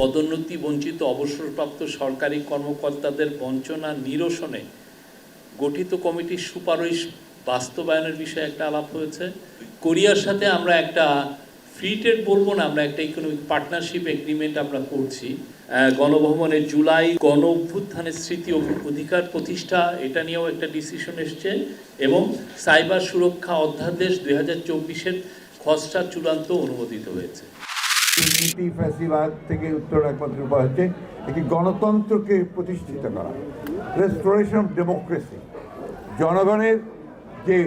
পদোন্নতি বঞ্চিত অবসরপ্রাপ্ত সরকারি কর্মকর্তাদের বঞ্চনা নিরসনে গঠিত কমিটির সুপারিশ বাস্তবায়নের বিষয়ে একটা আলাপ হয়েছে। কোরিয়ার সাথে আমরা একটা ফ্রি ট্রেড বলবো না, আমরা একটা ইকোনমিক পার্টনারশিপ এগ্রিমেন্ট আমরা করছি। গণভবনের জুলাই গণ অভ্যুত্থানের স্মৃতি অধিকার প্রতিষ্ঠা, এটা নিয়েও একটা ডিসিশন এসছে, এবং সাইবার সুরক্ষা অধ্যাদেশ 2024-এর খসড়া চূড়ান্ত অনুমোদিত হয়েছে। দুর্নীতি ফ্যাসিবাদ থেকে উত্তরণ একমাত্র উপায় হচ্ছে একটি গণতন্ত্রকে প্রতিষ্ঠিত করা, রেস্টোরেশন অফ ডেমোক্রেসি। জনগণের যে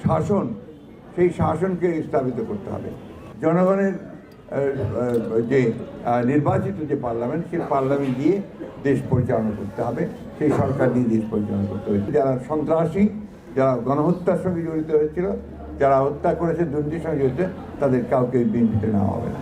শাসন, সেই শাসনকে স্থাপিত করতে হবে। জনগণের যে নির্বাচিত যে পার্লামেন্ট, সেই পার্লামেন্ট দিয়ে দেশ পরিচালনা করতে হবে, সেই সরকার দিয়ে দেশ পরিচালনা করতে হবে। যারা সন্ত্রাসী, যারা গণহত্যার সঙ্গে জড়িত হয়েছিল, যারা হত্যা করেছে, দুর্নীতির সঙ্গে জড়িত, তাদের কাউকে বিএনপিতে নেওয়া হবে না।